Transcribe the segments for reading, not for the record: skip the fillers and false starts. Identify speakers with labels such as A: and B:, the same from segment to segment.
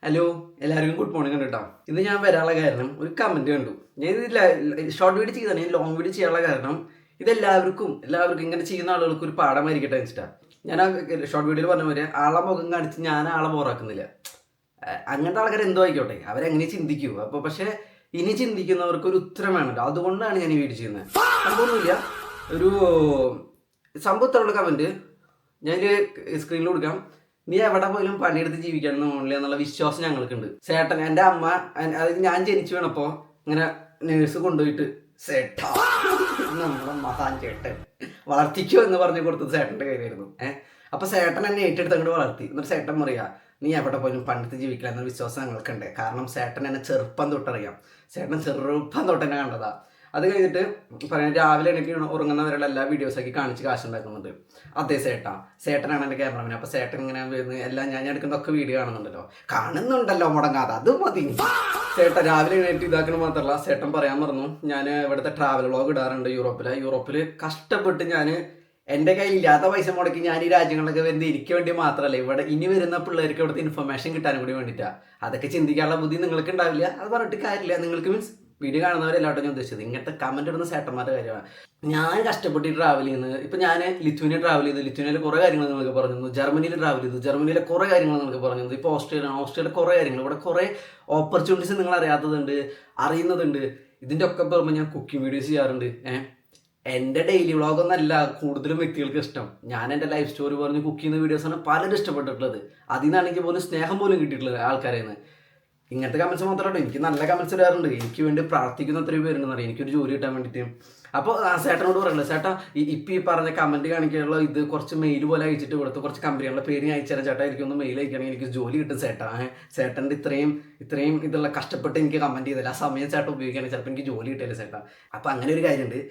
A: Hello, എല്ലാവർക്കും good morning കേട്ടോ. ഇന്ന് ഞാൻ വരാനുള്ള കാരണം ഒരു കമൻറ്റ് കണ്ടു. ഞാൻ ഇത് ഷോർട്ട് വീഡിയോ ചെയ്താണ്, ഞാൻ ലോങ് വീഡിയോ ചെയ്യാനുള്ള കാരണം ഇതെല്ലാവർക്കും ഇങ്ങനെ ചെയ്യുന്ന ആളുകൾക്ക് ഒരു പാഠമായിരിക്കട്ടെ വെച്ചിട്ടാണ്. ഞാൻ ആ ഷോർട്ട് വീഡിയോയിൽ പറഞ്ഞ പോലെ ആളെ മുഖം കാണിച്ച് ഞാൻ ആളെ ബോറാക്കുന്നില്ല. അങ്ങനത്തെ ആൾക്കാർ എന്തോ ആയിക്കോട്ടെ, അവരെങ്ങനെ ചിന്തിക്കൂ. അപ്പോൾ പക്ഷേ ഇനി ചിന്തിക്കുന്നവർക്ക് ഒരു ഉത്തരം വേണമല്ലോ, അതുകൊണ്ടാണ് ഞാൻ ഈ വീഡിയോ ചെയ്യുന്നത്. സംഭവമൊന്നുമില്ല, ഒരു സംഭവത്തിലുള്ള കമൻറ്റ് ഞാൻ സ്ക്രീനിൽ കൊടുക്കാം. നീ എവിടെ പോയാലും പണിയെടുത്ത് ജീവിക്കാൻ തോന്നില്ല എന്നുള്ള വിശ്വാസം ഞങ്ങൾക്കുണ്ട്. ചേട്ടൻ, എൻ്റെ അമ്മ, അതായത് ഞാൻ ജനിച്ചു വീണപ്പോൾ ഇങ്ങനെ നേഴ്സ് കൊണ്ടുപോയിട്ട് ചേട്ടാ നമ്മളെ മഹാൻ ചേട്ടൻ വളർത്തിക്കോ എന്ന് പറഞ്ഞു കൊടുത്തത് ചേട്ടൻ്റെ കയ്യിലായിരുന്നു. അപ്പോൾ ചേട്ടൻ എന്നെ ഏറ്റെടുത്ത് അങ്ങോട്ട് വളർത്തി. എന്നിട്ട് ചേട്ടൻ പറയാ നീ എവിടെ പോലും പണിയെടുത്ത് ജീവിക്കില്ല എന്ന വിശ്വാസം ഞങ്ങൾക്കുണ്ട്. കാരണം ചേട്ടൻ എന്നെ ചെറുപ്പം തൊട്ടറിയാം. ചേട്ടൻ ചെറുപ്പം തൊട്ട് എന്നെ കണ്ടതാ. അത് കഴിഞ്ഞിട്ട് പറയാൻ രാവിലെ എനിക്ക് ഉറങ്ങുന്നവരുടെ എല്ലാ വീഡിയോസാക്കി കാണിച്ച് കാശുണ്ടാക്കുന്നുണ്ട്. അതേ ചേട്ടനാണ് എൻ്റെ ക്യാമറമാൻ. അപ്പോൾ ചേട്ടൻ ഇങ്ങനെ എല്ലാം ഞാൻ എടുക്കുന്നതൊക്കെ വീഡിയോ കാണുന്നുണ്ടല്ലോ മുടങ്ങാതെ, അത് മതി. ചേട്ടൻ രാവിലെ എഴുന്നേറ്റ് ഇതാക്കണം മാത്രമല്ല, ചേട്ടൻ പറയാൻ പറഞ്ഞു ഞാൻ ഇവിടുത്തെ ട്രാവൽ വ്ളോഗ് ഇടാറുണ്ട് യൂറോപ്പിൽ കഷ്ടപ്പെട്ട് ഞാൻ എൻ്റെ കയ്യിൽ ഇല്ലാത്ത പൈസ മുടക്കി ഞാൻ ഈ രാജ്യങ്ങളിലൊക്കെ വരുന്നത് എനിക്ക് വേണ്ടി മാത്രമല്ല, ഇവിടെ ഇനി വരുന്ന പിള്ളേർക്ക് ഇവിടുത്തെ ഇൻഫർമേഷൻ കിട്ടാനും കൂടി വേണ്ടിയിട്ടാണ്. അതൊക്കെ ചിന്തിക്കാനുള്ള ബുദ്ധി നിങ്ങൾക്ക് ഉണ്ടാവില്ല, അത് പറഞ്ഞിട്ട് കാര്യമില്ല. നിങ്ങൾക്ക് മീൻസ് വീഡിയോ കാണുന്നവരെല്ലാവരും ഞാൻ ഉദ്ദേശിച്ചത് ഇങ്ങനത്തെ കമൻറ്റ് ഇടുന്ന ചേട്ടന്മാരുടെ കാര്യമാണ്. ഞാൻ കഷ്ടപ്പെട്ട് ട്രാവൽ ചെയ്യുന്നത്, ഇപ്പം ഞാൻ ലിത്വാനിയ ട്രാവൽ ചെയ്തു, ലിത്വാനിയയിൽ കുറേ കാര്യങ്ങൾ നിങ്ങൾക്ക് പറഞ്ഞു. ജർമ്മനിയിൽ ട്രാവൽ ചെയ്തു, ജർമ്മനിയിലെ കുറേ കാര്യങ്ങൾ നിങ്ങൾക്ക് പറഞ്ഞു. ഇപ്പോൾ ഓസ്ട്രേലിയയിലെ കുറേ കാര്യങ്ങൾ, ഇവിടെ കുറേ ഓപ്പർച്യൂണിറ്റീസ് നിങ്ങൾ അറിയാത്തതുണ്ട്, അറിയുന്നതുണ്ട്. ഇതിൻ്റെ ഒക്കെ പറയുമ്പോൾ ഞാൻ കുക്കിംഗ് വീഡിയോസ് ചെയ്യാറുണ്ട്. എൻ്റെ ഡെയിലി വ്ളോഗൊന്നല്ല കൂടുതലും വ്യക്തികൾക്ക് ഇഷ്ടം. ഞാൻ എൻ്റെ ലൈഫ് സ്റ്റോറി പറഞ്ഞ് കുക്ക് ചെയ്യുന്ന വീഡിയോസാണ് പലരും ഇഷ്ടപ്പെട്ടിട്ടുള്ളത്. അതിൽ നിന്നാണെങ്കിൽ പോലും സ്നേഹം പോലും കിട്ടിയിട്ടുള്ളത് ആൾക്കാരിൽ നിന്ന്. ഇങ്ങനത്തെ കമൻസ് മാത്രമല്ല, എനിക്ക് നല്ല കമൻസ് വരാറുണ്ട്. എനിക്ക് വേണ്ടി പ്രാർത്ഥിക്കുന്ന എത്രയും പേരുണ്ടെന്ന് അറിയാം, എനിക്കൊരു ജോലി കിട്ടാൻ വേണ്ടിയിട്ട്. അപ്പോൾ ചേട്ടനോട് പറയല്ലോ, ചേട്ടാ ഇപ്പം ഈ പറഞ്ഞ കമൻറ്റ് കാണിക്കാനുള്ള ഇത് കുറച്ച് മെയിൽ പോലെ അയച്ചിട്ട് കൊടുത്ത് കുറച്ച് കമ്പനികളുടെ പേര് ഞാൻ അയച്ചുതരാം ചേട്ടാ, എനിക്കൊന്ന് മെയിൽ അയക്കുകയാണെങ്കിൽ എനിക്ക് ജോലി കിട്ടും ചേട്ടാ. ചേട്ടൻ്റെ ഇത്രയും ഇതുള്ള കഷ്ടപ്പെട്ട് എനിക്ക് കമൻറ്റ് ചെയ്തില്ല, ആ സമയം ചേട്ടൻ ഉപയോഗിക്കുകയാണെങ്കിൽ ചിലപ്പോൾ എനിക്ക് ജോലി കിട്ടില്ല ചേട്ടാ. അപ്പോൾ അങ്ങനെ ഒരു കാര്യമുണ്ട്.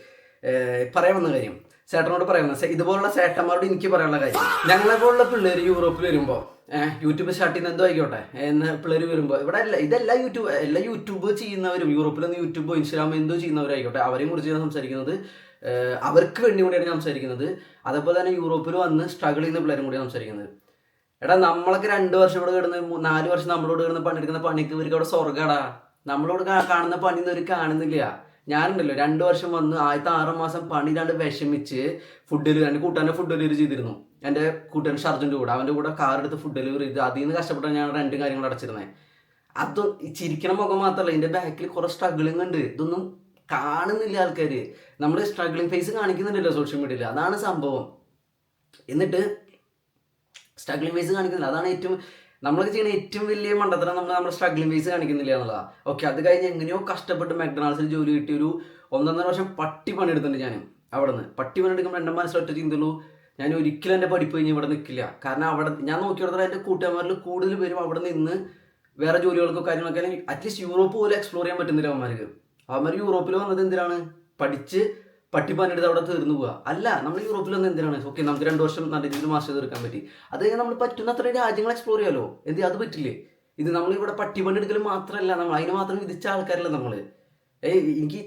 A: പറയാൻ വന്ന കാര്യം ചേട്ടനോട് പറയുന്നത്, ഇതുപോലുള്ള ചേട്ടന്മാരോട് എനിക്ക് പറയാനുള്ള കാര്യം, ഞങ്ങളെ പോലുള്ള പിള്ളേർ യൂറോപ്പിൽ വരുമ്പോൾ യൂട്യൂബ് സ്റ്റാർട്ട് ചെയ്യുന്ന എന്തോ ആയിക്കോട്ടെ എന്ന് പിള്ളേർ വരുമ്പോൾ ഇവിടെ എല്ലാ യൂട്യൂബ് ചെയ്യുന്നവരും യൂറോപ്പിലൊന്നും യൂട്യൂബോ ഇൻസ്റ്റാഗ്രാമോ എന്തോ ചെയ്യുന്നവരായിക്കോട്ടെ, അവരെയും കുറിച്ച് ഞാൻ സംസാരിക്കുന്നത് അവർക്ക് വേണ്ടി കൂടിയാണ് ഞാൻ സംസാരിക്കുന്നത്. അതേപോലെ തന്നെ യൂറോപ്പിൽ വന്ന് സ്ട്രഗിൾ ചെയ്യുന്ന പിള്ളേരും കൂടിയാണ് സംസാരിക്കുന്നത്. എടാ നമ്മളൊക്കെ 2 വർഷം ഇവിടെ കിടന്ന് 4 വർഷം നമ്മളോട് കിടന്ന് പണിയെടുക്കുന്ന പണിക്ക് ഇവർക്ക് അവിടെ സ്വർഗ്ഗടാ. നമ്മളോട് കാണുന്ന പണിയൊന്നും അവർ കാണുന്നില്ല. ഞാനുണ്ടല്ലോ 2 വർഷം വന്ന് ആദ്യത്തെ 6 മാസം പണിയിലാണ്ട് വിഷമിച്ച് ഫുഡ് ഡെലിവറി, എൻ്റെ കൂട്ടാൻ്റെ ഫുഡ് ഡെലിവറി ചെയ്തിരുന്നു. എൻ്റെ കൂട്ടാൻ ഷർജൻ്റെ കൂടെ, അവൻ്റെ കൂടെ കാർ എടുത്ത് ഫുഡ് ഡെലിവറി ചെയ്ത് അതിൽ നിന്ന് കഷ്ടപ്പെട്ടാണ് ഞാൻ റെൻറ്റും കാര്യങ്ങളും അടച്ചിരുന്നത്. അത് ചിരിക്കണ മുഖം മാത്രമല്ല, ഇതിൻ്റെ ബാക്കിൽ കുറേ സ്ട്രഗിളിങ് ഉണ്ട്. ഇതൊന്നും കാണുന്നില്ല ആൾക്കാർ. നമ്മൾ സ്ട്രഗിളിങ് ഫേസ് കാണിക്കുന്നുണ്ടല്ലോ സോഷ്യൽ മീഡിയയിൽ, അതാണ് സംഭവം. എന്നിട്ട് സ്ട്രഗിളിങ് ഫേസ് കാണിക്കുന്നില്ല, അതാണ് നമ്മളൊക്കെ ചെയ്യുന്ന ഏറ്റവും വലിയ മണ്ടത്തരം. നമ്മൾ സ്ട്രഗിളിങ് ഫേസ് കാണിക്കുന്നില്ല എന്നുള്ളതാണ്. ഓക്കെ, അത് കഴിഞ്ഞ് എങ്ങനെയോ കഷ്ടപ്പെട്ട് മെക്ഡൊണാൾഡ്സിൽ ജോലി കിട്ടി ഒരു 1.5 വർഷം പട്ടി പണിയെടുത്തിട്ടുണ്ട് ഞാൻ. അവിടെ നിന്ന് പട്ടി പണിയെടുക്കുമ്പോൾ എൻ്റെ മനസ്സിലൊറ്റ ചിന്തയുള്ളൂ, ഞാൻ ഒരിക്കലും എൻ്റെ പഠിപ്പ് കഴിഞ്ഞ് ഇവിടെ നിൽക്കില്ല. കാരണം അവിടെ ഞാൻ നോക്കിയെടുത്താൽ എൻ്റെ കൂട്ടുകാരിൽ കൂടുതൽ പേരും അവിടെ നിന്ന് വേറെ ജോലികൾക്കോ കാര്യങ്ങളൊക്കെ, അല്ലെങ്കിൽ അറ്റ്ലീസ്റ്റ് യൂറോപ്പ് പോലും എക്സ്പ്ലോർ ചെയ്യാൻ പറ്റുന്നില്ല അവന്മാർക്ക്. അവന്മാർ യൂറോപ്പിൽ വന്നത് എന്തിനാണ്? പഠിച്ച് പട്ടിപ്പണിയെടുത്ത് അവിടെ തീർന്നു പോവുക അല്ല. നമ്മൾ യൂറോപ്പിൽ വന്ന് എന്തിനാണ്? ഓക്കെ, നമുക്ക് 2 വർഷം നല്ല രീതിയിൽ മാസ്റ്റർ തീർക്കാൻ പറ്റി. അത് കഴിഞ്ഞാൽ നമ്മൾ പറ്റുന്ന അത്രയും രാജ്യങ്ങൾ എക്സ്പ്ലോർ ചെയ്യാമല്ലോ. അത് പറ്റില്ലേ? ഇത് നമ്മളിവിടെ പട്ടിപ്പണിയെടുക്കൽ മാത്രമല്ല, നമ്മൾ അതിന് മാത്രം വിധിച്ച ആൾക്കാരല്ല നമ്മൾ. എനിക്ക്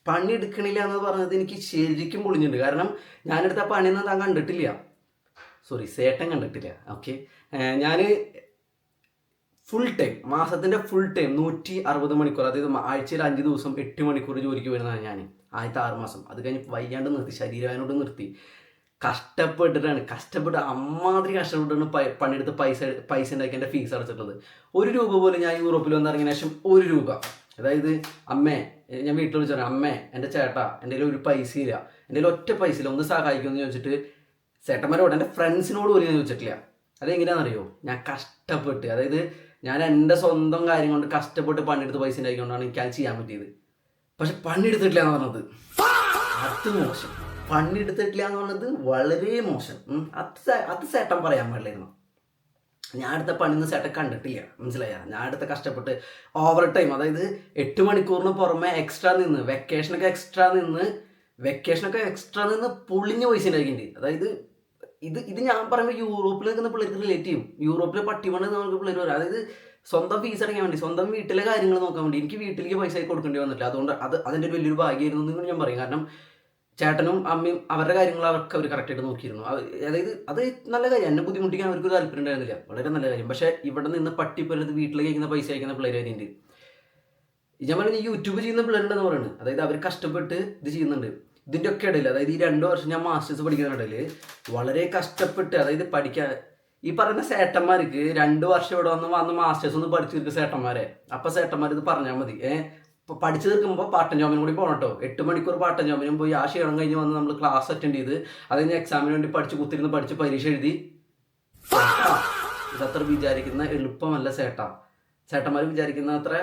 A: പണി എടുക്കണില്ല എന്ന് പറഞ്ഞത് എനിക്ക് ശരിക്കും പൊളിഞ്ഞിട്ടുണ്ട്. കാരണം ഞാനെടുത്ത പണിയൊന്നും താൻ കണ്ടിട്ടില്ല, സേട്ടൻ കണ്ടിട്ടില്ല. ഓക്കെ, ഞാൻ ഫുൾ ടൈം, മാസത്തിൻ്റെ ഫുൾ ടൈം 160 മണിക്കൂർ, അതായത് ആഴ്ചയിൽ 5 ദിവസം 8 മണിക്കൂർ ജോലിക്ക് വരുന്നതാണ് ഞാൻ ആദ്യത്തെ 6 മാസം. അത് കഴിഞ്ഞ് വയ്യാണ്ട് നിർത്തി, ശരീരവേദനയോട് നിർത്തി. കഷ്ടപ്പെട്ട് അമ്മാതിരി കഷ്ടപ്പെട്ടാണ് പണിയെടുത്ത് പൈസ ഉണ്ടാക്കി എൻ്റെ ഫീസ് അടച്ചിട്ടുള്ളത്. 1 രൂപ പോലും ഞാൻ യൂറോപ്പിൽ വന്നിറങ്ങിയ ശേഷം 1 രൂപ, അതായത് അമ്മേ, ഞാൻ വീട്ടിൽ വിളിച്ചു പറയാം, അമ്മേ എൻ്റെ ചേട്ടാ എൻ്റെ കയ്യിൽ ഒരു പൈസ ഇല്ല, എൻ്റെ കയ്യിൽ ഒറ്റ പൈസ ഇല്ല, ഒന്ന് സഹായിക്കുമെന്ന് ചോദിച്ചിട്ട് ചേട്ടന്മാരോട്, എൻ്റെ ഫ്രണ്ട്സിനോട് പോലും ഞാൻ ചോദിച്ചിട്ടില്ല. അതെങ്ങനെയാണെന്നറിയോ? ഞാൻ കഷ്ടപ്പെട്ട്, അതായത് ഞാൻ എൻ്റെ സ്വന്തം കാര്യം കൊണ്ട് കഷ്ടപ്പെട്ട് പണിയെടുത്ത് പൈസ ഉണ്ടാക്കിക്കൊണ്ടാണ് എനിക്ക് അത് ചെയ്യാൻ പറ്റിയത്. പക്ഷെ പണിയെടുത്തിട്ടില്ല എന്ന് പറഞ്ഞത് അത് മോശം. പണിയെടുത്തിട്ടില്ല എന്ന് പറഞ്ഞത് വളരെ മോശം. അത് ചേട്ടൻ പറയാൻ പാടില്ലായിരുന്നു. ഞാൻ അടുത്ത പണിന്ന് ചേട്ടൻ കണ്ടിട്ടില്ല, മനസ്സിലായ? ഞാൻ അടുത്ത കഷ്ടപ്പെട്ട് ഓവർ ടൈം, അതായത് 8 മണിക്കൂറിന് പുറമെ എക്സ്ട്രാ നിന്ന് വെക്കേഷനൊക്കെ എക്സ്ട്രാ നിന്ന് പൊളിഞ്ഞ പൈസ ഉണ്ടാക്കിയിട്ടുണ്ട്. അതായത് ഇത് ഞാൻ പറയുമ്പോൾ യൂറോപ്പിൽ നിൽക്കുന്ന പിള്ളേർക്ക് റിലേറ്റ് ചെയ്യും. യൂറോപ്പിലെ പട്ടിപണി നമുക്ക് പിള്ളേർ വരാം. അതായത് സ്വന്തം ഫീസ് അടയ്ക്കാൻ വേണ്ടി, സ്വന്തം വീട്ടിലെ കാര്യങ്ങൾ നോക്കാൻ വേണ്ടി എനിക്ക് വീട്ടിലേക്ക് പൈസ കൊടുക്കേണ്ടി വന്നിട്ടില്ല. അതുകൊണ്ട് അതിൻ്റെ ഒരു വലിയൊരു ഭാഗ്യമായിരുന്നു എന്ന് ഞാൻ പറയും. കാരണം ചേട്ടനും അമ്മയും അവരുടെ കാര്യങ്ങൾ അവർക്ക് അവർ കറക്റ്റായിട്ട് നോക്കിയിരുന്നു. അതായത് അത് നല്ല കാര്യം, എന്നെ ബുദ്ധിമുട്ടിക്കാൻ അവർക്ക് താല്പര്യം ഉണ്ടായിരുന്നില്ല, വളരെ നല്ല കാര്യം. പക്ഷേ ഇവിടെ നിന്ന് പട്ടിപ്പരുന്നത് വീട്ടിലേക്ക് അയക്കുന്ന പൈസ അയക്കുന്ന പിള്ളേർ വരെയുണ്ട്. ഞാൻ പറഞ്ഞ യൂട്യൂബ് ചെയ്യുന്ന പിള്ളേരുണ്ടെന്ന് പറയുന്നത്, അതായത് അവർ കഷ്ടപ്പെട്ട് ഇത് ചെയ്യുന്നുണ്ട്. ഇതിൻ്റെ ഒക്കെ ഇടയിൽ, അതായത് ഈ 2 വർഷം ഞാൻ മാസ്റ്റേഴ്സ് പഠിക്കുന്ന ഇടയിൽ വളരെ കഷ്ടപ്പെട്ട്, അതായത് പഠിക്കാൻ ഈ പറയുന്ന സേട്ടന്മാർക്ക് 2 വർഷം ഇവിടെ വന്ന് മാസ്റ്റേഴ്സ് ഒന്ന് പഠിച്ചു തീർക്കുക സേട്ടന്മാരെ. അപ്പം സേട്ടന്മാർ ഇത് പറഞ്ഞാൽ മതി, ഇപ്പോൾ പഠിച്ചു തീർക്കുമ്പോൾ പാർട്ട് ജോബിനും കൂടി പോകണം കേട്ടോ. 8 മണിക്കൂർ പാർട്ട് ജോബിനും പോയി ആ ക്ഷീണം കഴിഞ്ഞ് വന്ന് നമ്മൾ ക്ലാസ് അറ്റൻഡ് ചെയ്ത് അതിന് എക്സാമിന് വേണ്ടി കുത്തിരുന്ന് പഠിച്ച് പരീക്ഷ എഴുതി. ഇതത്ര വിചാരിക്കുന്ന എളുപ്പമല്ല ചേട്ടന്മാർ വിചാരിക്കുന്ന അത്ര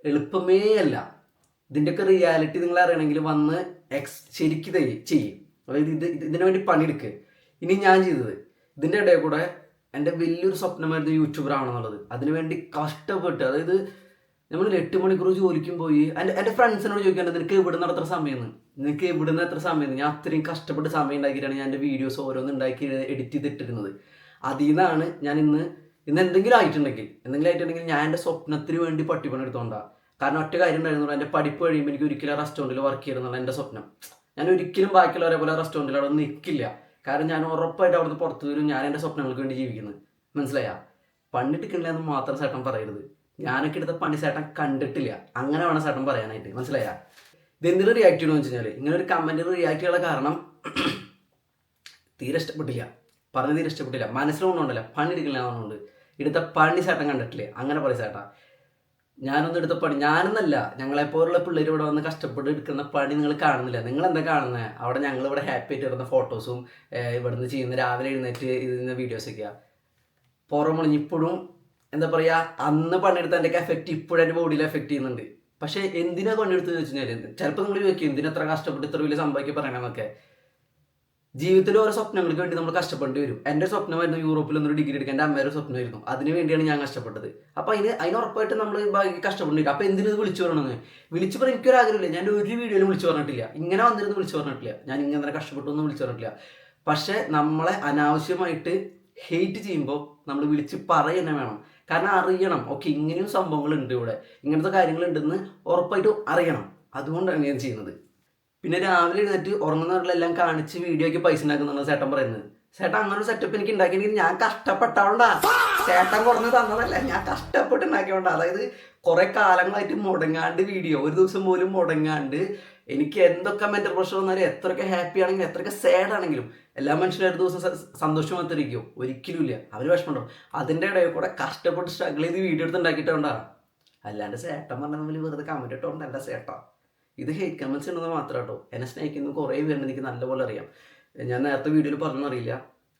A: എളുപ്പമേ അല്ല. ഇതിൻ്റെയൊക്കെ റിയാലിറ്റി നിങ്ങൾ അറിയണമെങ്കിൽ വന്ന് ശരിക്കും ചെയ്യും. അതായത് ഇതിനു വേണ്ടി പണിയെടുക്കുക. ഇനി ഞാൻ ചെയ്തത്, ഇതിൻ്റെ ഇടയിൽ കൂടെ എൻ്റെ വലിയൊരു സ്വപ്നമായിരുന്നു യൂട്യൂബർ ആണെന്നുള്ളത്. അതിനുവേണ്ടി കഷ്ടപ്പെട്ട്, അതായത് നമ്മൾ 8 മണിക്കൂർ ജോലിക്കും പോയി. എൻ്റെ ഫ്രണ്ട്സിനോട് ചോദിക്കേണ്ടത്, നിനക്ക് എവിടുന്ന് എത്ര സമയമെന്ന്, നിനക്ക് എവിടുന്ന് എത്ര സമയം. ഞാൻ അത്രയും കഷ്ടപ്പെട്ട് സമയം ഉണ്ടാക്കിയിട്ടാണ് ഞാൻ എൻ്റെ വീഡിയോസ് ഓരോന്ന് ഉണ്ടാക്കി എഡിറ്റ് ചെയ്തിട്ടിരുന്നത്. അതിൽ നിന്നാണ് ഞാൻ ഇന്ന് എന്തെങ്കിലും ആയിട്ടുണ്ടെങ്കിൽ ഞാൻ എൻ്റെ സ്വപ്നത്തിന് വേണ്ടി പട്ടിപ്പണി എടുത്തോണ്ടാണ്. കാരണം ഒറ്റ കാര്യം ഉണ്ടായിരുന്നുള്ളൂ, എൻ്റെ പഠിപ്പ് കഴിയുമ്പോൾ എനിക്ക് ഒരിക്കലും റെസ്റ്റോറൻറ്റിൽ വർക്ക് ചെയ്യണമെന്നുള്ള എൻ്റെ സ്വപ്നം. ഞാൻ ഒരിക്കലും ബാക്കിയുള്ളവരെ പോലെ റെസ്റ്റോറൻറ്റിൽ അവിടെ നിൽക്കില്ല. കാരണം ഞാൻ ഉറപ്പായിട്ട് അവിടുന്ന് പുറത്തു വരും. ഞാൻ എൻ്റെ സ്വപ്നങ്ങൾക്ക് വേണ്ടി ജീവിക്കുന്നത്. മനസ്സിലായാ? പണിയെടുക്കില്ല എന്ന് മാത്രം ചേട്ടൻ പറയരുത്. ഞാനൊക്കെ എടുത്ത പണി ചേട്ടൻ കണ്ടിട്ടില്ല, അങ്ങനെ വേണം ചേട്ടൻ പറയാനായിട്ട്. മനസ്സിലായാ? ഇതെന്തിനും റിയാക്ട് ചെയ്യണമെന്ന് വെച്ച് കഴിഞ്ഞാൽ, ഇങ്ങനെ ഒരു കമൻറ്റിന് റിയാക്ട് ചെയ്യാനുള്ള കാരണം തീരെ ഇഷ്ടപ്പെട്ടില്ല, പറഞ്ഞ് തീരെ ഇഷ്ടപ്പെട്ടില്ല. മനസ്സിലൊന്നുണ്ടല്ല, പണി എടുക്കില്ല എന്നുണ്ട്. എടുത്ത പണി ചേട്ടൻ കണ്ടിട്ടില്ലേ, അങ്ങനെ പറയും ചേട്ടാ. ഞാനൊന്നും എടുത്ത പണി, ഞാനൊന്നല്ല, ഞങ്ങളെപ്പോലുള്ള പിള്ളേർ ഇവിടെ വന്ന് കഷ്ടപ്പെട്ട് എടുക്കുന്ന പണി നിങ്ങൾ കാണുന്നില്ല. നിങ്ങൾ എന്താ കാണുന്നത്? അവിടെ ഞങ്ങളിവിടെ ഹാപ്പി ആയിട്ട് ഇടുന്ന ഫോട്ടോസും ഇവിടുന്ന് ചെയ്യുന്ന രാവിലെ എഴുന്നേറ്റ് ഇതിൻ്റെ വീഡിയോസൊക്കെയാണ്. പുറമൊളിഞ്ഞ് ഇപ്പോഴും എന്താ പറയുക, അന്ന് പണിയെടുത്ത എൻ്റെ എഫക്റ്റ് ഇപ്പോഴും എൻ്റെ ബോഡിയിൽ എഫക്റ്റ് ചെയ്യുന്നുണ്ട്. പക്ഷേ എന്തിനാ പണിയെടുത്ത് വെച്ച് കഴിഞ്ഞാൽ, ചിലപ്പോൾ നിങ്ങൾ ചോദിക്കും എന്തിനെത്ര കഷ്ടപ്പെട്ട് ഇത്ര വലിയ സംഭവിക്കുക പറയണമെന്നൊക്കെ. ജീവിതത്തിൽ ഓരോ സ്വപ്നങ്ങൾക്ക് വേണ്ടി നമ്മൾ കഷ്ടപ്പെടേണ്ടി വരും. എൻ്റെ സ്വപ്നമായിരുന്നു യൂറോപ്പിൽ ഒന്നൊരു ഡിഗ്രി എടുക്കാൻ, എൻ്റെ അമ്മയുടെ സ്വപ്നമായിരുന്നു. അതിന് വേണ്ടിയാണ് ഞാൻ കഷ്ടപ്പെട്ടത്. അപ്പോൾ അതിന് ഉറപ്പായിട്ട് നമ്മൾ കഷ്ടപ്പെടേണ്ടി വരും. അപ്പോൾ എന്തിനത് വിളിച്ചു പറയണമെന്ന് വിളിച്ചു പറയാൻ എനിക്കൊരാഗ്രഹമില്ല. ഞാൻ ഒരു വീഡിയോയിലും വിളിച്ചു പറഞ്ഞിട്ടില്ല, ഇങ്ങനെ വന്നിരുന്ന് വിളിച്ചു പറഞ്ഞിട്ടില്ല, ഞാൻ ഇങ്ങനെ കഷ്ടപ്പെട്ടൊന്നും വിളിച്ചു പറഞ്ഞിട്ടില്ല. പക്ഷേ നമ്മളെ അനാവശ്യമായിട്ട് ഹെയ്റ്റ് ചെയ്യുമ്പോൾ നമ്മൾ വിളിച്ച് പറയുക വേണം. കാരണം അറിയണം, ഓക്കെ ഇങ്ങനെയും സംഭവങ്ങളുണ്ട്, ഇവിടെ ഇങ്ങനത്തെ കാര്യങ്ങളുണ്ടെന്ന് ഉറപ്പായിട്ടും അറിയണം. അതുകൊണ്ടാണ് ഞാൻ ചെയ്യുന്നത്. പിന്നെ രാവിലെ എഴുന്നേറ്റ് ഉറങ്ങുന്നവരിലെല്ലാം കാണിച്ച് വീഡിയോ ആക്കി പൈസ ഉണ്ടാക്കുന്നാണ് ചേട്ടൻ പറയുന്നത്. ചേട്ടൻ അങ്ങനെ ഒരു സെറ്റപ്പ് എനിക്ക് ഉണ്ടാക്കിയെങ്കിൽ ഞാൻ കഷ്ടപ്പെട്ടോണ്ടാ. ചേട്ടൻ കുറഞ്ഞ് തന്നതല്ല, ഞാൻ കഷ്ടപ്പെട്ട് ഉണ്ടാക്കിയോണ്ടാ. അതായത് കുറെ കാലങ്ങളായിട്ട് മുടങ്ങാണ്ട് വീഡിയോ, ഒരു ദിവസം പോലും മുടങ്ങാണ്ട്, എനിക്ക് എന്തൊക്കെ മെന്റൽ പ്രഷർ വന്നാലും, എത്രയൊക്കെ ഹാപ്പി ആണെങ്കിലും എത്രയൊക്കെ സാഡ് ആണെങ്കിലും, എല്ലാ മനുഷ്യരും ഒരു ദിവസം സന്തോഷമായിട്ടിരിക്കുമോ? ഒരിക്കലും ഇല്ല, അവർ വിഷമമുണ്ടാവും. അതിൻ്റെ ഇടയിൽ കൂടെ കഷ്ടപ്പെട്ട് സ്ട്രഗിൾ ചെയ്ത് വീഡിയോ എടുത്ത് ഉണ്ടാക്കിയിട്ടുണ്ടാ. അല്ലാണ്ട് ചേട്ടൻ പറഞ്ഞ വെറുതെ കമന്റ് ഇട്ടോണ്ടല്ല ചേട്ടാ. ഇത് ഹേറ്റ് കമൻസ് ഉണ്ടെന്ന് മാത്രം കേട്ടോ. എന്നെ സ്നേഹിക്കുന്ന കുറേ പേരുണ്ട്, എനിക്ക് നല്ലപോലെ അറിയാം. ഞാൻ നേരത്തെ വീഡിയോയിൽ പറഞ്ഞറിയില്ല,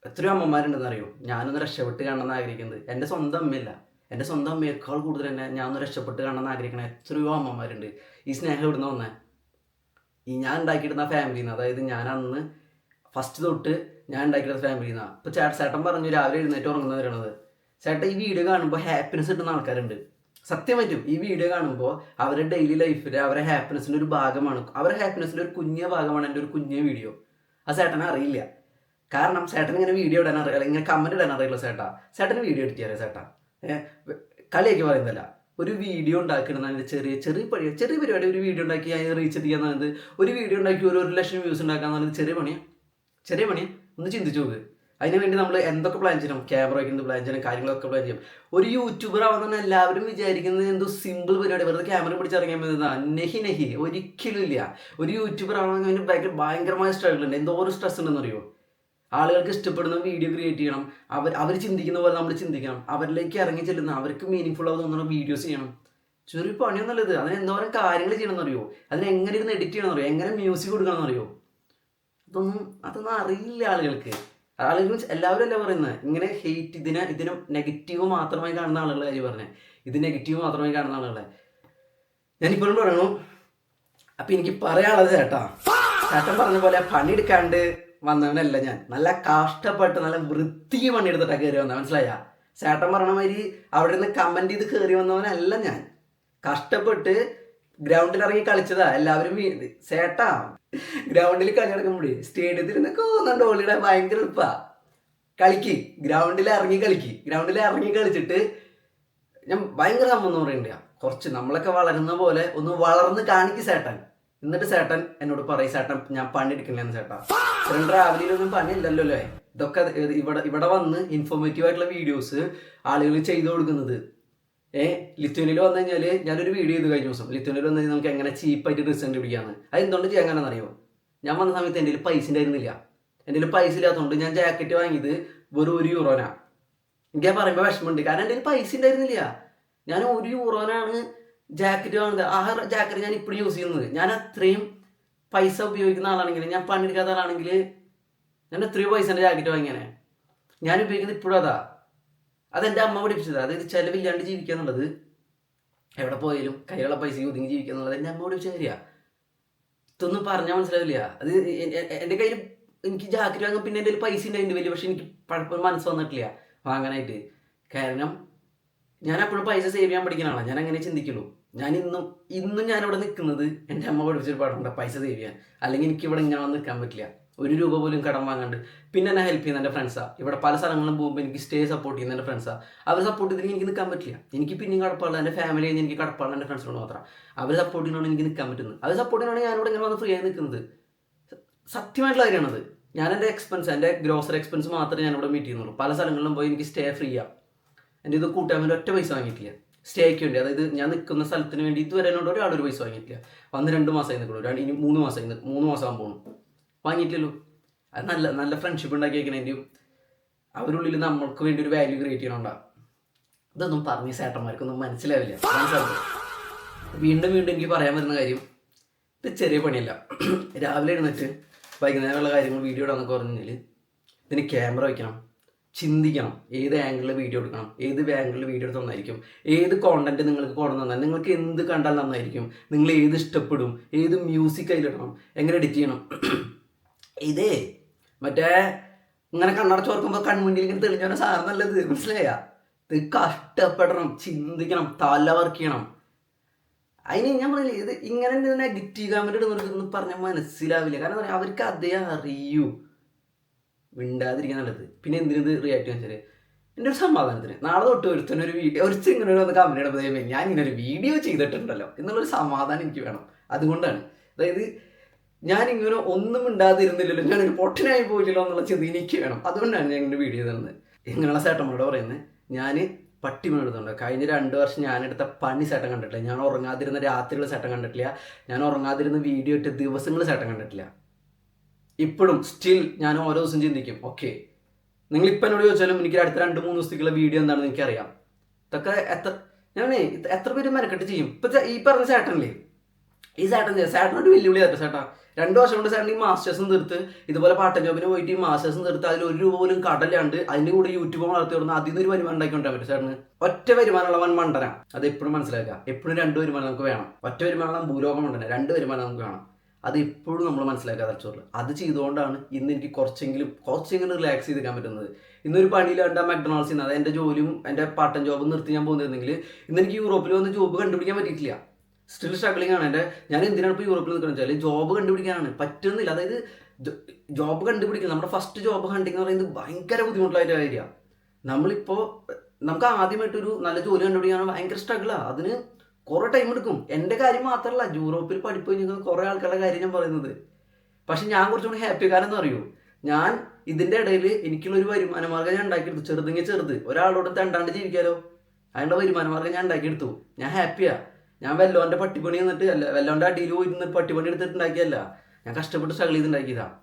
A: എത്രയോ അമ്മമാരുണ്ടെന്ന് അറിയോ ഞാനൊന്ന് രക്ഷപ്പെട്ട് കാണണമെന്ന് ആഗ്രഹിക്കുന്നത്. എൻ്റെ സ്വന്തം അമ്മയില്ല, എൻ്റെ സ്വന്തം അമ്മയേക്കാൾ കൂടുതൽ തന്നെ ഞാനൊന്ന് രക്ഷപ്പെട്ട് കാണണമെന്ന് ആഗ്രഹിക്കണ എത്രയോ അമ്മമാരുണ്ട്. ഈ സ്നേഹം ഇവിടുന്ന് വന്നേ ഈ ഞാൻ ഉണ്ടാക്കിയിടുന്ന ഫാമിലിയിൽ നിന്ന്. അതായത് ഞാൻ അന്ന് ഫസ്റ്റ് തൊട്ട് ഞാൻ ഉണ്ടാക്കിയിടുന്ന ഫാമിലിയിൽ നിന്നാണ്. ഇപ്പോൾ ചേട്ടൻ പറഞ്ഞു രാവിലെ എഴുന്നേറ്റ് ഉറങ്ങുന്നവരാണത്. ചേട്ടൻ ഈ വീഡിയോ കാണുമ്പോൾ ഹാപ്പിനെസ് കിട്ടുന്ന ആൾക്കാരുണ്ട്. സത്യമായിട്ടും ഈ വീഡിയോ കാണുമ്പോൾ അവരുടെ ഡെയിലി ലൈഫിൽ അവരുടെ ഹാപ്പിനെസ്സിൻ്റെ ഒരു ഭാഗമാണ്, അവരുടെ ഹാപ്പിനെസ്സിൻ്റെ ഒരു കുഞ്ഞ ഭാഗമാണ് എൻ്റെ ഒരു കുഞ്ഞ വീഡിയോ. ആ ചേട്ടനെ അറിയില്ല. കാരണം ചേട്ടൻ ഇങ്ങനെ വീഡിയോ ഇടാൻ അറിയില്ല, ഇങ്ങനെ കമൻറ്റ് ഇടാൻ അറിയില്ല. ചേട്ടന് വീഡിയോ എഡിറ്റ് ചെയ്യാറിയ ചേട്ടാ. കളിയൊക്കെ പറയുന്നില്ല. ഒരു വീഡിയോ ഉണ്ടാക്കിയിടുന്നതിൻ്റെ ചെറിയ പരിപാടി. ഒരു വീഡിയോ ഉണ്ടാക്കി അതിന് റീച്ച് എത്തിക്കാന്ന്, ഒരു വീഡിയോ ഉണ്ടാക്കി 1,00,000 വ്യൂസ് ഉണ്ടാക്കാന്ന് പറയുന്നത് ചെറിയ പണിയാണ്. ഒന്ന് ചിന്തിച്ചു നോക്ക്. അതിനുവേണ്ടി നമ്മൾ എന്തൊക്കെ പ്ലാൻ ചെയ്യണം, ക്യാമറ വയ്ക്കുന്നത് പ്ലാൻ ചെയ്യണം, കാര്യങ്ങളൊക്കെ പ്ലാൻ ചെയ്യും. ഒരു യൂട്യൂബർ ആവുന്ന എല്ലാവരും വിചാരിക്കുന്നത് എന്തോ സിമ്പിൾ പരിപാടി, വെറുതെ ക്യാമറ പിടിച്ചിറങ്ങിയാൽ മതി. നെഹി ഒരിക്കലും ഇല്ല. ഒരു യൂട്യൂബർ ആവുന്നതിന് ഭയങ്കരമായ സ്ട്രഗിൾ ഉണ്ട്. എന്തോ ഒരു സ്ട്രെസ് ഉണ്ടെന്ന് അറിയോ? ആളുകൾക്ക് ഇഷ്ടപ്പെടുന്ന വീഡിയോ ക്രിയേറ്റ് ചെയ്യണം, അവർ ചിന്തിക്കുന്ന പോലെ നമ്മൾ ചിന്തിക്കണം, അവരിലേക്ക് ഇറങ്ങി ചെല്ലുന്ന, അവർക്ക് മീനിങ് ഫുൾ ആയി തോന്നുന്ന വീഡിയോസ് ചെയ്യണം. ചെറിയ പണിയൊന്നുമല്ലത്. അതിന് എന്തോരം കാര്യങ്ങൾ ചെയ്യണമെന്ന് അറിയോ? അതിന് എങ്ങനെ ഇരുന്ന് എഡിറ്റ് ചെയ്യണമെന്ന് അറിയോ? എങ്ങനെ മ്യൂസിക് കൊടുക്കണമെന്ന് അറിയോ? അതൊന്നും അറിയില്ല ആളുകൾക്ക്. എല്ലാവരും അല്ല പറയുന്നത്. ഇങ്ങനെ ഹെയ്റ്റ് ഇതിനെ നെഗറ്റീവ് മാത്രമായി കാണുന്ന ആളുകളെ കാര്യം പറഞ്ഞത്. ഇത് നെഗറ്റീവ് മാത്രമായി കാണുന്ന ആളുകളെ ഞാനിപ്പോഴും പറയണു. അപ്പം എനിക്ക് പറയാനുള്ളത് ചേട്ടൻ പറഞ്ഞ പോലെ പണിയെടുക്കാണ്ട് വന്നവനല്ല ഞാൻ. നല്ല കഷ്ടപ്പെട്ട് നല്ല വൃത്തിക്ക് പണിയെടുത്തിട്ടാണ് കയറി വന്നത്. മനസ്സിലായ? ചേട്ടൻ പറഞ്ഞ മാതിരി അവിടെ നിന്ന് കമൻറ്റ് ചെയ്ത് കയറി വന്നവനല്ല ഞാൻ. കഷ്ടപ്പെട്ട് ഗ്രൗണ്ടിൽ ഇറങ്ങി കളിച്ചതാ. എല്ലാവരും ചേട്ടാ ഗ്രൗണ്ടിൽ കളി നടക്കുമ്പോഴേ സ്റ്റേഡിയത്തിൽ നിന്നൊക്കെ ഒന്നുണ്ട് ഓളിയുടെ ഭയങ്കര എളുപ്പാ. ഗ്രൗണ്ടിൽ ഇറങ്ങി കളിച്ചിട്ട് ഞാൻ ഭയങ്കര സംഭവം എന്ന് പറയണ്ട. കുറച്ച് നമ്മളൊക്കെ വളരുന്ന പോലെ ഒന്ന് വളർന്ന് കാണിക്കും ചേട്ടൻ. എന്നിട്ട് ചേട്ടൻ എന്നോട് പറയും, ചേട്ടൻ ഞാൻ പണിയെടുക്കണില്ലെന്ന് ചേട്ടാ. ചേട്ടൻ ട്രാവലിലൊന്നും പണിയില്ലല്ലോ അല്ലേ? ഇതൊക്കെ ഇവിടെ വന്ന് ഇൻഫോർമേറ്റീവ് ആയിട്ടുള്ള വീഡിയോസ് ആളുകൾ ചെയ്തു കൊടുക്കുന്നത്. ലിത്വാനിയയിൽ വന്നു കഴിഞ്ഞാൽ ഞാനൊരു വീഡിയോ ചെയ്ത് കഴിഞ്ഞ ദിവസം. ലിത്വാനിയയിൽ വന്നു കഴിഞ്ഞാൽ നമുക്ക് എങ്ങനെ ചീപ്പായിട്ട് ഡ്രസ്സ് കണ്ടുപിടിക്കാന്ന്. അത് എന്തുകൊണ്ട് ചെയ്യാൻ കാരണം അറിയോ? ഞാൻ വന്ന സമയത്ത് എൻ്റെ കയ്യിൽ പൈസ ഉണ്ടായിരുന്നില്ല. എൻ്റെ കയ്യിൽ പൈസ ഇല്ലാത്തതുകൊണ്ട് ഞാൻ ജാക്കറ്റ് വാങ്ങിയത് വെറും €1. എനിക്ക് പറയുമ്പോൾ വിഷമമുണ്ട്, കാരണം എൻ്റെ കയ്യിൽ പൈസ ഉണ്ടായിരുന്നില്ല. ഞാൻ €1 ജാക്കറ്റ് വാങ്ങുന്നത്. ആ ജാക്കറ്റ് ഞാൻ ഇപ്പോഴും യൂസ് ചെയ്യുന്നത്. ഞാൻ അത്രയും പൈസ ഉപയോഗിക്കുന്ന ആളാണെങ്കിൽ, ഞാൻ പണിയെടുക്കാത്ത ആളാണെങ്കിൽ ഞാൻ എത്രയോ പൈസേൻ്റെ ജാക്കറ്റ് വാങ്ങിയാനെ. ഞാൻ ഉപയോഗിക്കുന്നത് ഇപ്പോഴും അതാ. അതെൻ്റെ അമ്മ പഠിപ്പിച്ചത്. അതായത് ചിലവില്ലാണ്ട് ജീവിക്കുക എന്നുള്ളത്, എവിടെ പോയാലും കയ്യിലുള്ള പൈസ ഒതുങ്ങി ജീവിക്കുക എന്നുള്ളത് എൻ്റെ അമ്മ പഠിപ്പിച്ച കാര്യമാണ്. ഇതൊന്നും പറഞ്ഞാൽ മനസ്സിലാവില്ല. അത് എൻ്റെ കയ്യിൽ എനിക്ക് ജാക്കറ്റ് വാങ്ങാൻ പിന്നെ എൻ്റെ കയ്യിൽ പൈസ ഉണ്ടായിരുന്നു വലിയ, പക്ഷെ എനിക്ക് പലപ്പോഴും മനസ്സ് വന്നിട്ടില്ല വാങ്ങാനായിട്ട്. കാരണം ഞാൻ അപ്പോഴും പൈസ സേവ് ചെയ്യാൻ പഠിക്കുന്ന ആളാണ്. ഞാൻ അങ്ങനെ ചിന്തിക്കുള്ളൂ. ഞാൻ ഇന്നും ഞാനിവിടെ നിൽക്കുന്നത് എൻ്റെ അമ്മ പഠിപ്പിച്ചൊരു പാടുണ്ട്, പൈസ സേവ് ചെയ്യാൻ. അല്ലെങ്കിൽ എനിക്ക് ഇവിടെ ഇങ്ങനെ വന്ന് നിൽക്കാൻ പറ്റില്ല, ₹1 പോലും കടം വാങ്ങാണ്ട്. പിന്നെ എന്നെ ഹെൽപ്പ് ചെയ്യുന്ന എൻ്റെ ഫ്രണ്ട്സാണ്. ഇവിടെ പല സ്ഥലങ്ങളും പോകുമ്പോൾ എനിക്ക് സ്റ്റേ സപ്പോർട്ട് ചെയ്യുന്ന എൻ്റെ ഫ്രണ്ട്സാണ്. അവർ സപ്പോർട്ട് ചെയ്തിട്ട് എനിക്ക് നിൽക്കാൻ പറ്റില്ല. എനിക്ക് പിന്നെയും കടപ്പാടുള്ള എൻ്റെ ഫാമിലി കഴിഞ്ഞ് എനിക്ക് കടപ്പാടുള്ള എൻ്റെ ഫ്രണ്ട്സിനോട് മാത്രം. അവർ സപ്പോർട്ട് ചെയ്യുന്നതാണ് എനിക്ക് നിൽക്കാൻ പറ്റുന്നത്. അവർ സപ്പോർട്ട് ചെയ്യുന്നതാണ് ഞാനിവിടെ ഇങ്ങനെ വന്ന് ഫ്രീ ആയി നിൽക്കുന്നത്. സത്യമായിട്ടുള്ള കാര്യമാണത്. ഞാൻ എൻ്റെ ഗ്രോസറി എക്സ്പെൻസ് മാത്രമേ ഞാനിവിടെ മീറ്റ് ചെയ്യുന്നുള്ളൂ. പല സ്ഥലങ്ങളിലും പോയി എനിക്ക് സ്റ്റേ ഫ്രീ ആണ്. എൻ്റെ ഇത് കൂട്ടാൻ വേണ്ടി ഒറ്റ പൈസ വാങ്ങിയിട്ടില്ല. സ്റ്റേക്ക് വേണ്ടി, അതായത് ഞാൻ നിൽക്കുന്ന സ്ഥലത്തിന് വേണ്ടി ഇതുവരെ എന്നോട് ഒരാളൊരു പൈസ വാങ്ങിയിട്ടില്ല. വന്ന് 2 മാസമായി നിൽക്കുള്ളൂ. ഇനി 3 മാസമാകാൻ പോകണം. വാങ്ങിയിട്ടില്ലല്ലോ. അത് നല്ല ഫ്രണ്ട്ഷിപ്പ് ഉണ്ടാക്കി വയ്ക്കണേൻ്റെയും അവരുള്ളിൽ നമ്മൾക്ക് വേണ്ടി ഒരു വാല്യൂ ക്രിയേറ്റ് ചെയ്യണുണ്ടാകും. ഇതൊന്നും പറഞ്ഞ് ചേട്ടന്മാർക്കൊന്നും മനസ്സിലാവില്ല. വീണ്ടും എനിക്ക് പറയാൻ വരുന്ന കാര്യം, ഇത് ചെറിയ പണിയല്ല. രാവിലെ എഴുന്നേറ്റ് വൈകുന്നേരമുള്ള കാര്യങ്ങൾ വീഡിയോ ഇടാന്നൊക്കെ പറഞ്ഞു കഴിഞ്ഞാൽ ഇതിന് ക്യാമറ വയ്ക്കണം, ചിന്തിക്കണം, ഏത് ആംഗിളിൽ വീഡിയോ എടുക്കണം, ഏത് ആംഗിളിൽ വീഡിയോ എടുത്ത് നന്നായിരിക്കും, ഏത് കോണ്ടന്റ് നിങ്ങൾക്ക് കൊണ്ടുവന്നാൽ നിങ്ങൾക്ക് എന്ത് കണ്ടാൽ നന്നായിരിക്കും, നിങ്ങൾ ഏത് ഇഷ്ടപ്പെടും, ഏത് മ്യൂസിക് അതിലിടണം, എങ്ങനെ എഡിറ്റ് ചെയ്യണം. ഇതേ മറ്റേ ഇങ്ങനെ കണ്ണടച്ചോർക്കുമ്പോൾ കൺമുന്നിൽ ഇങ്ങനെ തെളിഞ്ഞ സാധനം നല്ലത്, മനസ്സിലായ? ഇത് കഷ്ടപ്പെടണം, ചിന്തിക്കണം, തല വർക്ക് ചെയ്യണം. അതിന് ഞാൻ പറയില്ലേ, ഇത് ഇങ്ങനെ നെഗറ്റീവ് കമന്റ് ഇടുന്നവർക്കൊന്നും പറഞ്ഞാൽ മനസ്സിലാവില്ല. കാരണം എന്താ പറയുക, അവർക്ക് അതേ അറിയൂ. മിണ്ടാതിരിക്കാൻ നല്ലത്. പിന്നെ എന്തിനത് റിയാക്ട് ചെയ്യാൻ വെച്ചാൽ എൻ്റെ ഒരു സമാധാനത്തിന് നാളെ തൊട്ട് ഒരുത്തന്നെ ഒരു വീഡിയോ ഇങ്ങനെ വന്ന് കമന്റ് ഇടുമ്പോൾ ഞാൻ ഇങ്ങനെ ഒരു വീഡിയോ ചെയ്തിട്ടുണ്ടല്ലോ എന്നുള്ളൊരു സമാധാനം എനിക്ക് വേണം. അതുകൊണ്ടാണ്, അതായത് ഞാനിങ്ങനെ ഒന്നും മിണ്ടാതിരുന്നില്ലല്ലോ, ഞാനൊരു പൊട്ടനായി പോയില്ലല്ലോ എന്നുള്ള ചിന്ത എനിക്ക് വേണം. അതുകൊണ്ടാണ് ഞാൻ ഇങ്ങനെ വീഡിയോ തരുന്നത്. ഇങ്ങനെയുള്ള ചേട്ടന്മാരോട് പറയുന്നത്, ഞാൻ പട്ടി പണിയെടുത്തുണ്ട്. കഴിഞ്ഞ 2 വർഷം ഞാനെടുത്ത പണി ചേട്ടൻ കണ്ടിട്ടില്ല. ഞാൻ ഉറങ്ങാതിരുന്ന രാത്രികൾ ചേട്ടൻ കണ്ടിട്ടില്ല. ഞാൻ ഉറങ്ങാതിരുന്ന വീഡിയോ ഇട്ട ദിവസങ്ങൾ ചേട്ടൻ കണ്ടിട്ടില്ല. ഇപ്പോഴും സ്റ്റിൽ ഞാൻ ഓരോ ദിവസം ചിന്തിക്കും, ഓക്കെ നിങ്ങളിപ്പോൾ എന്നോട് ചോദിച്ചാലും എനിക്ക് അടുത്ത 2-3 ദിവസത്തേക്കുള്ള വീഡിയോ എന്താണെന്ന് എനിക്കറിയാം. ഇതൊക്കെ എത്ര പേര് മെനക്കെട്ട് ചെയ്യും. ഇപ്പം ഈ പറഞ്ഞ ചേട്ടനില്ലേ, ഈ ചേട്ടനോട് വെല്ലുവിളി ആട്ടോ. ചേട്ടാ 2 വർഷം കൊണ്ട് ചേട്ടൻ ഈ മാസ്റ്റേഴ്സും തീർത്ത് ഇതുപോലെ പാർട്ട് ടൈം ജോബിന് പോയിട്ട് ഈ മാസ്റ്റേഴ്സും തീർത്ത് അതിൽ ₹1 പോലും കടലാണ്ട് അതിൻ്റെ കൂടെ യൂട്യൂബ് വളർത്തി കൊടുക്കുന്ന അതിൽ നിന്ന് ഒരു വരുമാനം ഉണ്ടാക്കിക്കൊണ്ടാൻ പറ്റും ചേട്ടന്. ഒറ്റ വരുമാനമുള്ളവൻ മണ്ടന. അത് എപ്പോഴും മനസ്സിലാക്കുക. എപ്പോഴും 2 വരുമാനം നമുക്ക് വേണം. ഒറ്റ വരുമാനം ഭൂലോകം മണ്ടന, 2 വരുമാനം നമുക്ക് വേണം. അത് എപ്പോഴും നമ്മൾ മനസ്സിലാക്കുക തലച്ചോറിൽ. അത് ചെയ്തുകൊണ്ടാണ് ഇന്ന് എനിക്ക് കുറച്ചെങ്കിലും റിലാക്സ് ചെയ്തിരിക്കാൻ പറ്റുന്നത്. ഇന്നൊരു പണിയിലാണ്ട് മക്ഡൊണാൾഡ്സിൽ നിന്ന്, അത് എൻ്റെ ജോലിയും എൻ്റെ പാർട്ട് ടൈം ജോബും നിർത്തി ഞാൻ പോകുന്നിരുന്നെങ്കിൽ ഇന്ന് എനിക്ക് യൂറോപ്പിൽ വന്ന് ജോബ് കണ്ടുപിടിക്കാൻ പറ്റിയിട്ടില്ല. സ്റ്റിൽ സ്ട്രഗ്ലിംഗ് ആണ്. ഞാൻ എന്തിനാണ് ഇപ്പോൾ യൂറോപ്പിൽ നിൽക്കുന്നത് വെച്ചാൽ ജോബ് കണ്ടുപിടിക്കാനാണ്. പറ്റുന്നില്ല. അതായത് ജോബ് കണ്ടുപിടിക്കുന്നത്, നമ്മുടെ ഫസ്റ്റ് ജോബ് ഹണ്ടിങ് എന്ന് പറയുന്നത് ഭയങ്കര ബുദ്ധിമുട്ടുള്ളൊരു കാര്യമാണ്. നമുക്ക് ആദ്യമായിട്ടൊരു നല്ല ജോലി കണ്ടുപിടിക്കാനാണ് ഭയങ്കര സ്ട്രഗിളാണ്. അതിന് കുറേ ടൈം എടുക്കും. എൻ്റെ കാര്യം മാത്രമല്ല, യൂറോപ്പിൽ പഠിപ്പ് കഴിഞ്ഞിരിക്കുന്ന കുറേ ആൾക്കാരുടെ കാര്യം ഞാൻ പറയുന്നത്. പക്ഷെ ഞാൻ കുറച്ചുകൂടി ഹാപ്പി. കാരണം എന്താ അറിയൂ, ഞാൻ ഇതിൻ്റെ ഇടയിൽ എനിക്കുള്ളൊരു വരുമാന മാർഗ്ഗം ഞാൻ ഉണ്ടാക്കിയെടുത്തു. ചെറുത് ഒരാളോട് തണ്ടാണ്ട് ജീവിക്കാലോ, അതിനുള്ള വരുമാന മാർഗ്ഗം ഞാൻ ഉണ്ടാക്കിയെടുത്തു. ഞാൻ ഹാപ്പിയാണ്. ഞാൻ വെല്ലോൻ്റെ പട്ടിപ്പണി എന്നിട്ട് വെല്ലോൻ്റെ അടിയിൽ പോയിരുന്ന് പട്ടിപ്പണി എടുത്തിട്ടുണ്ടാക്കിയല്ല, ഞാൻ കഷ്ടപ്പെട്ട് സ്ട്രഗിൾ ചെയ്തുണ്ടാക്കിയതാണ്.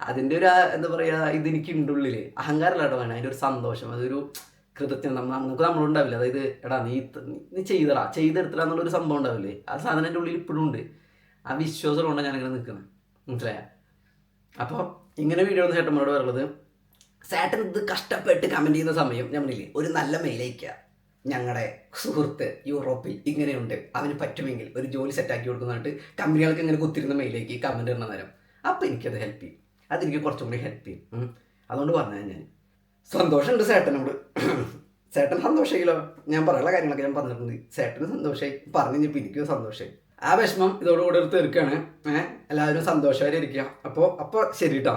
A: അതിൻ്റെ ഒരു എന്താ പറയുക, ഇതെനിക്കുണ്ട് ഉള്ളിൽ. അഹങ്കാരമല്ലാട്ടോ വേണം, അതിൻ്റെ ഒരു സന്തോഷം, അതൊരു കൃതജ്ഞത നമുക്ക് നമ്മളുണ്ടാവില്ല. അതായത് എടാ നീ ചെയ്തെടുത്തില്ല എന്നുള്ളൊരു സംഭവം ഉണ്ടാവില്ലേ, ആ സാധനം എൻ്റെ ഉള്ളിൽ ഇപ്പോഴും ഉണ്ട്. ആ വിശ്വാസം കൊണ്ടാണ് ഞാനിങ്ങനെ നിൽക്കുന്നത്, മനസ്സിലായ? അപ്പോൾ ഇങ്ങനെ വീഡിയോ ഒന്ന് ചേട്ടന്മാരോട് പറയുന്നത്, ചേട്ടൻ ഇത് കഷ്ടപ്പെട്ട് കമൻറ്റ് ചെയ്യുന്ന സമയം ഞാൻ പറഞ്ഞില്ലേ, ഒരു നല്ല മെയിൽ അയക്കുക. ഞങ്ങളുടെ സുഹൃത്ത് യൂറോപ്പിൽ ഇങ്ങനെയുണ്ട്, അവന് പറ്റുമെങ്കിൽ ഒരു ജോലി സെറ്റാക്കി കൊടുക്കുന്നതായിട്ട് കമ്പനികൾക്ക് ഇങ്ങനെ കുത്തിരുന്ന മെയിലേക്ക് കമൻറ്റ് ഇടുന്ന നേരം, അപ്പോൾ എനിക്കത് ഹെൽപ്പ് ചെയ്യും. അതെനിക്ക് കുറച്ചും കൂടി ഹെൽപ്പ് ചെയ്യും. അതുകൊണ്ട് പറഞ്ഞാൽ ഞാൻ സന്തോഷമുണ്ട് ചേട്ടനോട്. ചേട്ടൻ സന്തോഷമായില്ലോ, ഞാൻ പറയാനുള്ള കാര്യങ്ങളൊക്കെ ഞാൻ പറഞ്ഞിട്ടുണ്ട്. ചേട്ടന് സന്തോഷമായി പറഞ്ഞു കഴിഞ്ഞപ്പോൾ എനിക്കും സന്തോഷമായി. ആ വിഷമം ഇതോടുകൂടി തീർക്കുകയാണ്. എല്ലാവരും സന്തോഷമായിരിക്കുക. അപ്പോൾ ശരി കേട്ടോ.